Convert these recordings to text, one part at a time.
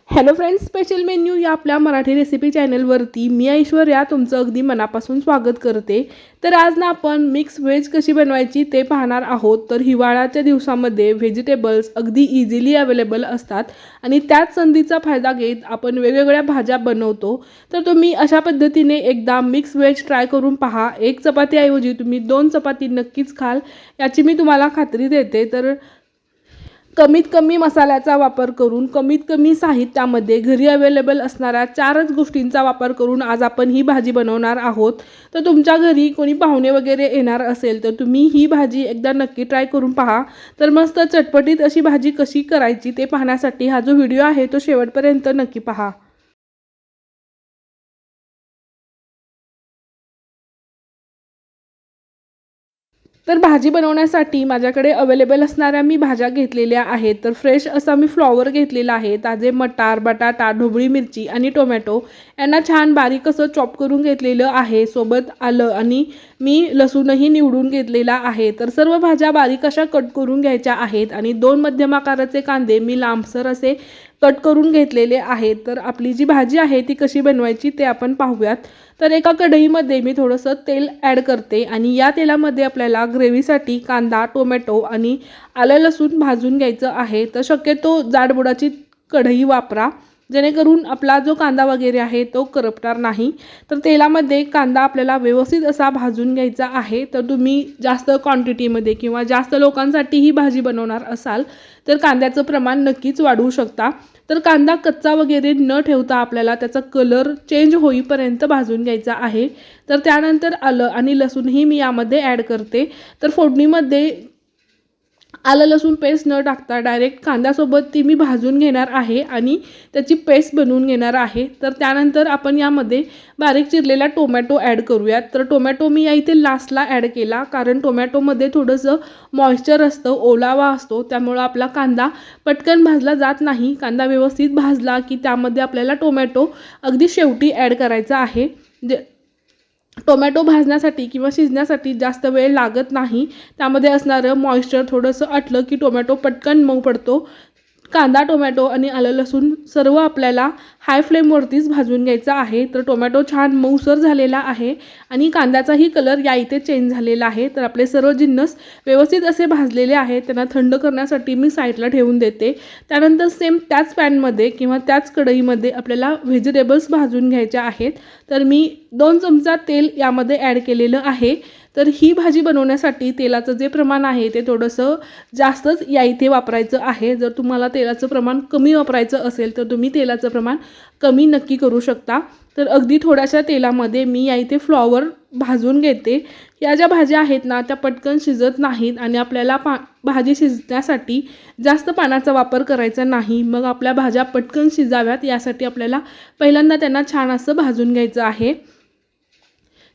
Hello friends, special menu या आपल्या Marathi recipe चॅनलवरती मी ऐश्वर्या तुमचं अगदी मनापासून स्वागत करते। तर आज ना आपण मिक्स व्हेज कशी बनवायची ते पाहणार आहोत। तर हिवाळ्याच्या दिवसामध्ये व्हेजिटेबल्स अगदी इझिली अवेलेबल असतात आणि त्याच संधीचा फायदा घेत आपण वेगवेगळ्या भाज्या बनवतो। तर तुम्ही अशा पद्धतीने एकदा मिक्स व्हेज ट्राय करून पहा। एक चपातीऐवजी तुम्ही 2 चपाती नक्कीच खाल याची मी तुम्हाला खात्री देते। तर कमीत कमी मसाल्याचा वापर करून कमीत कमी साहित्यामध्ये घरी अवेलेबल असणाऱ्या 4च गोष्टींचा वापर करून आज आपण ही भाजी बनवणार आहोत। तर तुमच्या घरी कोणी पाहुणे वगैरे येणार असेल तर तुम्ही ही भाजी एकदा नक्की ट्राय करून पहा। तर मस्त चटपटीत अशी भाजी कशी करायची ते पाहण्यासाठी हा जो व्हिडिओ आहे तो शेवटपर्यंत नक्की पहा। तर भाजी बनवण्यासाठी माझ्याकडे अवेलेबल असणाऱ्या मी भाज्या घेतलेल्या आहेत। तर फ्रेश असा मी फ्लॉवर घेतलेला आहे, ताजे मटार, बटाटा, ढोबळी मिरची आणि टोमॅटो यांना छान बारीक असं चॉप करून घेतलेलं आहे। सोबत आलं आणि मी लसूणही निवडून घेतलेला आहे। तर सर्व भाज्या बारीक अशा कट करून घ्यायच्या आहेत आणि 2 मध्यम आकाराचे कांदे मी लांबसर असे कट करून घेतलेले आहेत। तर आपली जी भाजी आहे ती कशी बनवायची ते आपण पाहूयात। तर एका कढईमध्ये मी थोडंसं तेल ॲड करते आणि या तेलामध्ये आपल्याला ग्रेव्हीसाठी कांदा, टोमॅटो आणि आलं लसूण भाजून घ्यायचं आहे। तर शक्यतो जाडबुडाची कढई वापरा जेणेकरून आपला जो कांदा वगैरे आहे तो करपणार नाही। तर तेलामध्ये कांदा आपल्याला व्यवस्थित असा भाजून घ्यायचा आहे। तर तुम्ही जास्त क्वांटिटीमध्ये किंवा जास्त लोकांसाठी ही भाजी बनवणार असाल तर कांद्याचं प्रमाण नक्कीच वाढवू शकता। तर कांदा कच्चा वगैरे न ठेवता आपल्याला त्याचा कलर चेंज होईपर्यंत भाजून घ्यायचा आहे। तर त्यानंतर आलं आणि लसूणही मी यामध्ये ॲड करते। तर फोडणीमध्ये आलं लसूण पेस्ट न टाकता डायरेक्ट कांद्यासोबत ती मी भाजून घेणार आहे आणि त्याची पेस्ट बनवून घेणार आहे। तर त्यानंतर आपण यामध्ये बारीक चिरलेला टोमॅटो ॲड करूयात। तर टोमॅटो मी या इथे लास्टला ॲड केला कारण टोमॅटोमध्ये थोडंसं मॉइश्चर असतं, ओलावा असतो, त्यामुळे आपला कांदा पटकन भाजला जात नाही। कांदा व्यवस्थित भाजला की त्यामध्ये आपल्याला टोमॅटो अगदी शेवटी ॲड करायचा आहे। टोमॅटो भाजण्यासाठी किंवा शिजण्यासाठी जास्त वेळ लागत नाही, त्यामध्ये असणारं मॉइश्चर थोडंसं आटलं की टोमॅटो पटकन मऊ पडतो। कांदा, टोमॅटो आणि आलं लसूण सर्व आपल्याला हाय फ्लेमवरतीच भाजून घ्यायचा आहे। तर टोमॅटो छान मऊसर झालेला आहे आणि कांद्याचाही कलर या इथे चेंज झालेला आहे। तर आपले सर्व जिन्नस व्यवस्थित असे भाजलेले आहेत, त्यांना थंड करण्यासाठी मी साईडला ठेवून देते। त्यानंतर सेम त्याच पॅनमध्ये किंवा त्याच कढईमध्ये आपल्याला व्हेजिटेबल्स भाजून घ्यायचे आहेत। तर मी 2 चमचा तेल यामध्ये ॲड केलेलं आहे। तर ही भाजी बनवण्यासाठी तेलाचं जे प्रमाण आहे ते थोडंसं जास्तच या इथे वापरायचं आहे। जर तुम्हाला तेलाचं प्रमाण कमी वापरायचं असेल तर तुम्ही तेलाचं प्रमाण कमी नक्की करू शकता। तर अगदी थोड्याशा तेलामध्ये मी या इथे फ्लॉवर भाजून घेते। या ज्या भाज्या आहेत ना त्या पटकन शिजत नाहीत आणि आपल्याला भाजी शिजण्यासाठी जास्त पाण्याचा वापर करायचा नाही। मग आपल्या भाज्या पटकन शिजाव्यात यासाठी आपल्याला पहिल्यांदा त्यांना छान असं भाजून घ्यायचं आहे।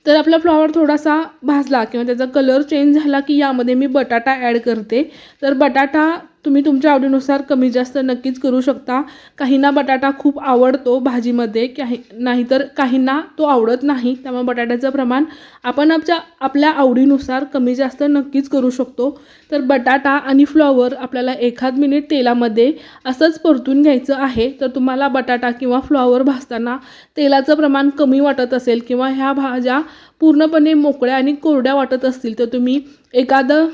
तर आपला फ्लॉवर थोडासा भाजला किंवा त्याचा कलर चेंज झाला की यामध्ये मी बटाटा ॲड करते। तर बटाटा तुम्ही तुमच्या आवडीनुसार कमी जास्त नक्कीच करू शकता। काहींना बटाटा खूप आवडतो भाजीमध्ये, नाहीतर काहींना तो आवडत नाही, त्यामुळे बटाट्याचं प्रमाण आपण आपल्या आवडीनुसार कमी जास्त नक्कीच करू शकतो। तर बटाटा आणि फ्लॉवर आपल्याला 1 मिनिट तेलामध्ये असंच परतून घ्यायचं आहे। तर तुम्हाला बटाटा किंवा फ्लॉवर भाजताना तेलाचं प्रमाण कमी वाटत असेल किंवा ह्या भाज्या पूर्णपणे मोकळ्या आणि कोरड्या वाटत असतील तर तुम्ही एखादं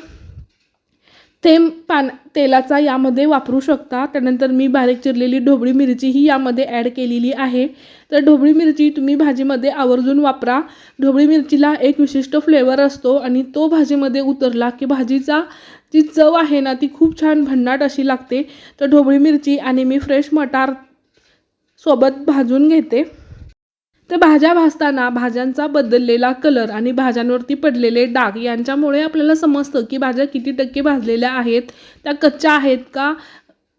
थेंब तेलाचा यामध्ये वापरू शकता। त्यानंतर मी बारीक चिरलेली ढोबळी मिरचीही यामध्ये ॲड केलेली आहे। तर ढोबळी मिरची तुम्ही भाजीमध्ये आवर्जून वापरा। ढोबळी मिरचीला एक विशिष्ट फ्लेवर असतो आणि तो भाजीमध्ये उतरला की भाजीचा जी चव आहे ना ती खूप छान भन्नाट अशी लागते। तर ढोबळी मिरची आणि मी फ्रेश मटार सोबत भाजून घेते। तर भाज्या भाजताना भाज्यांचा बदललेला कलर आणि भाज्यांवरती पडलेले डाग यांच्यामुळे आपल्याला समजतं की भाज्या किती टक्के भाजलेल्या आहेत, त्या कच्च्या आहेत का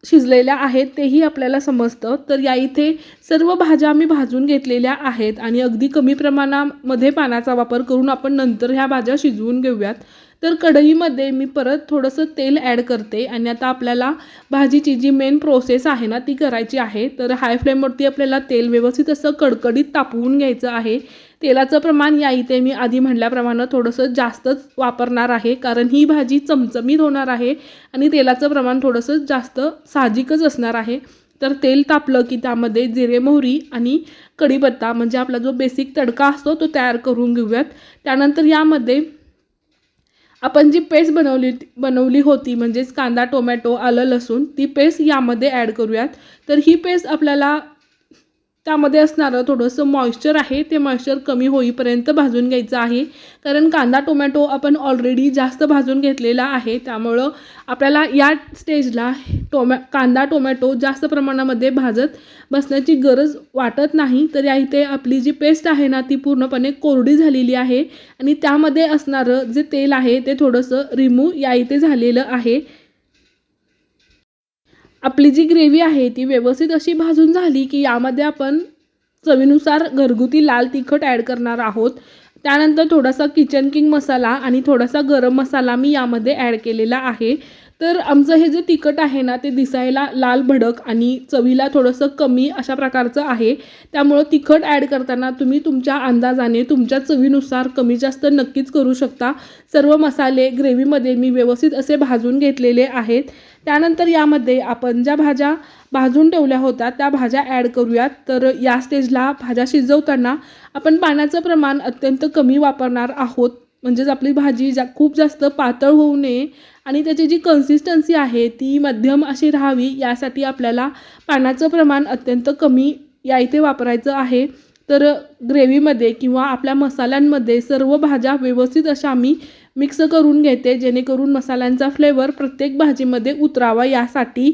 शिजलेल्या आहेत तेही आपल्याला समजतं। तर या इथे सर्व भाज्या मी भाजून घेतलेल्या आहेत आणि अगदी कमी प्रमाणामध्ये पाण्याचा वापर करून आपण नंतर ह्या भाज्या शिजवून घेऊयात। तर कढईमध्ये मी परत थोडंसं तेल ॲड करते आणि आता आपल्याला भाजीची जी मेन प्रोसेस आहे ना ती करायची आहे। तर हाय फ्लेमवरती आपल्याला तेल व्यवस्थित असं कडकडीत तापवून घ्यायचं आहे। तेलाचं प्रमाण या इथे मी आधी म्हटल्याप्रमाणे थोडंसं जास्तच वापरणार आहे कारण ही भाजी चमचमीत होणार आहे आणि तेलाचं प्रमाण थोडंसं जास्त साहजिकच असणार आहे। तर तेल तापलं की त्यामध्ये जिरे मोहरी आणि कढीपत्ता म्हणजे आपला जो बेसिक तडका असतो तो तयार करून घेऊयात। त्यानंतर यामध्ये आपण जी पेस्ट बनवली होती म्हणजेच कांदा टोमॅटो आलं लसूण ती पेस्ट यामध्ये ॲड करूयात। तर ही पेस्ट आपल्याला त्यामध्ये असणारं थोडंसं मॉइश्चर आहे ते मॉइश्चर कमी होईपर्यंत भाजून घ्यायचं आहे, कारण कांदा टोमॅटो आपण ऑलरेडी जास्त भाजून घेतलेला आहे। त्यामुळं आपल्याला या स्टेजला कांदा टोमॅटो जास्त प्रमाणामध्ये भाजत बसण्याची गरज वाटत नाही। तर या इथे आपली जी पेस्ट आहे ना ती पूर्णपणे कोरडी झालेली आहे आणि त्यामध्ये असणारं जे तेल आहे ते थोडंसं रिमूव्ह या इथे झालेलं आहे। आपली जी ग्रेव्ही आहे ती व्यवस्थित अशी भाजून झाली की यामध्ये आपण चवीनुसार घरगुती लाल तिखट ॲड करणार आहोत। त्यानंतर थोडासा किचन किंग मसाला आणि थोडासा गरम मसाला मी यामध्ये ॲड केलेला आहे। तर आमचं हे जे तिखट आहे ना ते दिसायला लाल भडक आणि चवीला थोडंसं कमी अशा प्रकारचं आहे। त्यामुळं तिखट ॲड करताना तुम्ही तुमच्या अंदाजाने तुमच्या चवीनुसार कमी जास्त नक्कीच करू शकता। सर्व मसाले ग्रेव्हीमध्ये मी व्यवस्थित असे भाजून घेतलेले आहेत। त्यानंतर यामध्ये आपण ज्या भाज्या भाजून ठेवल्या होत्या त्या भाज्या ॲड करूयात। तर या स्टेजला भाज्या शिजवताना आपण पाण्याचं प्रमाण अत्यंत कमी वापरणार आहोत, म्हणजेच आपली भाजी खूप जास्त पातळ होऊ नये आणि त्याची जी कन्सिस्टन्सी आहे ती मध्यम अशी राहावी यासाठी आपल्याला पाण्याचं प्रमाण अत्यंत कमी या इथे वापरायचं आहे। तर ग्रेव्हीमध्ये किंवा आपल्या मसाल्यांमध्ये सर्व भाज्या व्यवस्थित अशा मी मिक्स करून घेते, जेणेकरून मसाल्यांचा फ्लेवर प्रत्येक भाजीमध्ये उतरावा यासाठी।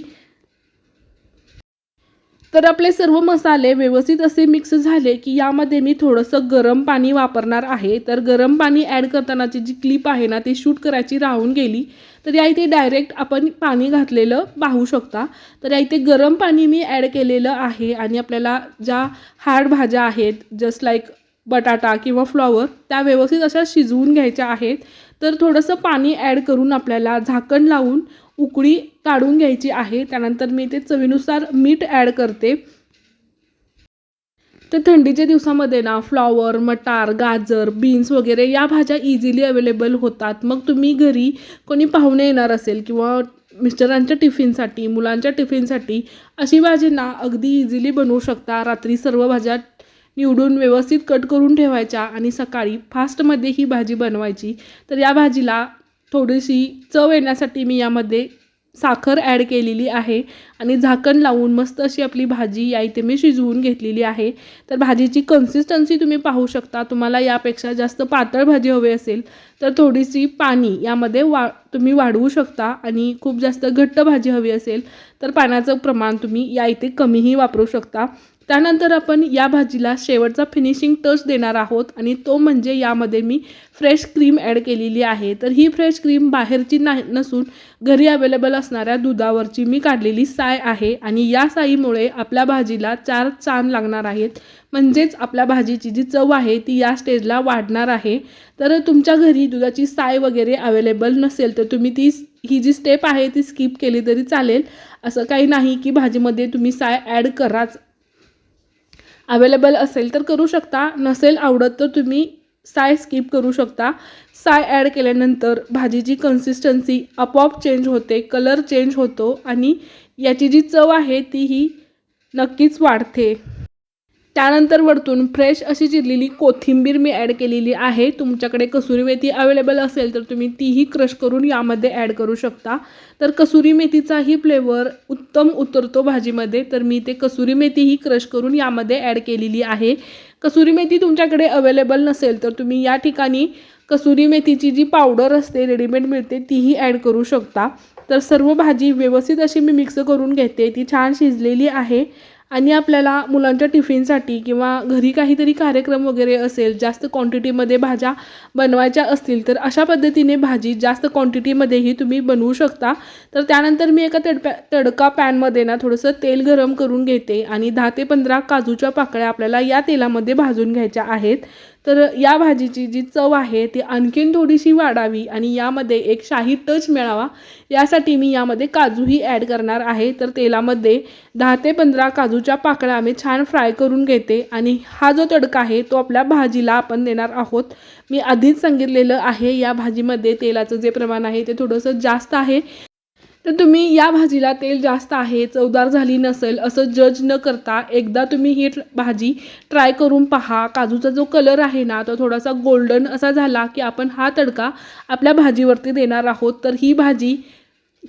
तर आपले सर्व मसाले व्यवस्थित असे मिक्स झाले की यामध्ये मी थोडंसं गरम पाणी वापरणार आहे। तर गरम पाणी ॲड करतानाची जी क्लिप आहे ना ती शूट करायची राहून गेली, तर या इथे डायरेक्ट आपण पाणी घातलेलं पाहू शकता। तर या इथे गरम पाणी मी ॲड केलेलं आहे आणि आपल्याला ज्या हार्ड भाज्या आहेत जस्ट लाईक बटाटा किंवा फ्लॉवर त्या व्यवस्थित अशा शिजवून घ्यायच्या आहेत। तर थोडंसं पाणी ॲड करून आपल्याला झाकण लावून उकळी काढून घ्यायची आहे। त्यानंतर मी ते चवीनुसार मीठ ॲड करते। तर थंडीच्या दिवसामध्ये ना फ्लॉवर मटार गाजर बीन्स वगैरे या भाज्या इझिली अवेलेबल होतात। मग तुम्ही घरी कोणी पाहुणे येणार असेल किंवा मिस्टरांच्या टिफिनसाठी मुलांच्या टिफिनसाठी अशी भाजी ना अगदी इझिली बनवू शकता। रात्री सर्व भाज्या निवडून व्यवस्थित कट करून ठेवायच्या आणि सकाळी फास्टमध्ये ही भाजी बनवायची। तर या भाजीला थोडीशी चव येण्यासाठी मी यामध्ये साखर ॲड केलेली आहे आणि झाकण लावून मस्त अशी आपली भाजी या इथे मी शिजवून घेतलेली आहे। तर भाजीची कन्सिस्टन्सी तुम्ही पाहू शकता। तुम्हाला यापेक्षा जास्त पातळ भाजी हवी असेल तर थोडीशी पाणी यामध्ये तुम्ही वाढवू शकता आणि खूप जास्त घट्ट भाजी हवी असेल तर पाण्याचं प्रमाण तुम्ही या इथे कमीही वापरू शकता। त्यानंतर आपण या भाजीला शेवटचा फिनिशिंग टच देणार आहोत आणि तो म्हणजे यामध्ये मी फ्रेश क्रीम ॲड केलेली आहे। तर ही फ्रेश क्रीम बाहेरची नसून घरी अवेलेबल असणाऱ्या दुधावरची मी काढलेली साय आहे आणि या साईमुळे आपल्या भाजीला 4 चांद लागणार आहेत, म्हणजेच आपल्या भाजीची जी चव आहे ती या स्टेजला वाढणार आहे। तर तुमच्या घरी दुधाची साय वगैरे अवेलेबल नसेल तर तुम्ही ही जी स्टेप आहे ती स्किप केली तरी चालेल। असं काही नाही की भाजीमध्ये तुम्ही साय ॲड कराच, अवेलेबल असेल तर करू शकता, नसेल आवडत तर तुम्ही साय स्किप करू शकता। साय ॲड केल्यानंतर भाजीची कन्सिस्टन्सी आपोआप चेंज होते, कलर चेंज होतो आणि याची जी चव आहे तीही नक्कीच वाढते। त्यानंतर वरतून फ्रेश अशी चिरलेली कोथिंबीर मी ॲड केलेली आहे। तुमच्याकडे कसुरी मेथी अवेलेबल असेल तर तुम्ही तीही क्रश करून यामध्ये ॲड करू शकता। तर कसुरी मेथीचाही फ्लेवर उत्तम उतरतो भाजीमध्ये, तर मी ते कसुरी मेथीही क्रश करून यामध्ये ॲड केलेली आहे। कसुरी मेथी तुमच्याकडे अवेलेबल नसेल तर तुम्ही या ठिकाणी कसुरी मेथीची जी पावडर असते रेडीमेड मिळते तीही ॲड करू शकता। तर सर्व भाजी व्यवस्थित अशी मी मिक्स करून घेते, ती छान शिजलेली आहे आणि आपल्याला मुलांच्या टिफिनसाठी किंवा घरी काहीतरी कार्यक्रम वगैरे असेल जास्त क्वांटिटीमध्ये भाज्या बनवायच्या असतील तर अशा पद्धतीने भाजी जास्त क्वांटिटीमध्येही तुम्ही बनवू शकता। तर त्यानंतर मी एका तडका पॅनमध्ये ना थोडंसं तेल गरम करून घेते आणि 10 ते 15 काजूच्या पाकळ्या आपल्याला या तेलामध्ये भाजून घ्यायच्या आहेत। तर या भाजीची जी चव आहे ती आणखीन थोडीशी वाढावी आणि यामध्ये एक शाही टच मिळावा यासाठी मी यामध्ये काजूही ॲड करणार आहे। तर तेलामध्ये 10 ते 15 काजूच्या पाकळ्या मी छान फ्राय करून घेते आणि हा जो तडका आहे तो आपल्या भाजीला आपण देणार आहोत। मी आधीच सांगितलेलं आहे या भाजीमध्ये तेलाचं जे प्रमाण आहे ते थोडंसं जास्त आहे, तर तुम्ही या भाजीला तेल जास्त आहे, चवदार झाली नसेल असं जज न करता एकदा तुम्ही ही भाजी ट्राय करून पहा. काजूचा जो कलर आहे ना तो थोडासा गोल्डन असा झाला की आपण हा तडका आपल्या भाजीवरती देणार आहोत. तर ही भाजी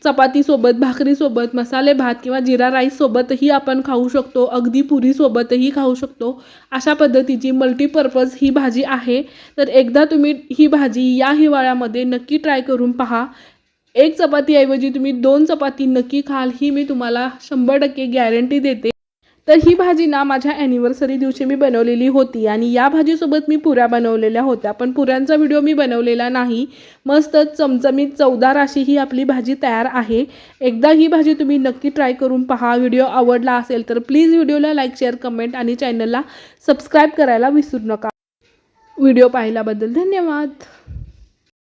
चपातीसोबत, भाकरीसोबत, मसाले भात किंवा जीरा राईससोबतही आपण खाऊ शकतो. अगदी पुरीसोबतही खाऊ शकतो. अशा पद्धतीची मल्टीपर्पज ही भाजी आहे. तर एकदा तुम्ही ही भाजी या हिवाळ्यामध्ये नक्की ट्राय करून पहा. एक चपातीऐवजी तुम्ही 2 चपाती नक्की खाल, ही मी तुम्हाला 100% गॅरंटी देते. तर ही भाजी ना माझ्या ॲनिव्हर्सरी दिवशी मी बनवलेली होती आणि या भाजीसोबत मी पुऱ्या बनवलेल्या होत्या. पण पुऱ्यांचा व्हिडिओ मी बनवलेला नाही. मस्त चमचमीत चवदार अशी ही आपली भाजी तयार आहे. एकदा ही भाजी तुम्ही नक्की ट्राय करून पहा. व्हिडिओ आवडला असेल तर प्लीज व्हिडिओला लाईक, शेअर, कमेंट आणि चॅनलला सबस्क्राईब करायला विसरू नका. व्हिडिओ पाहिल्याबद्दल धन्यवाद.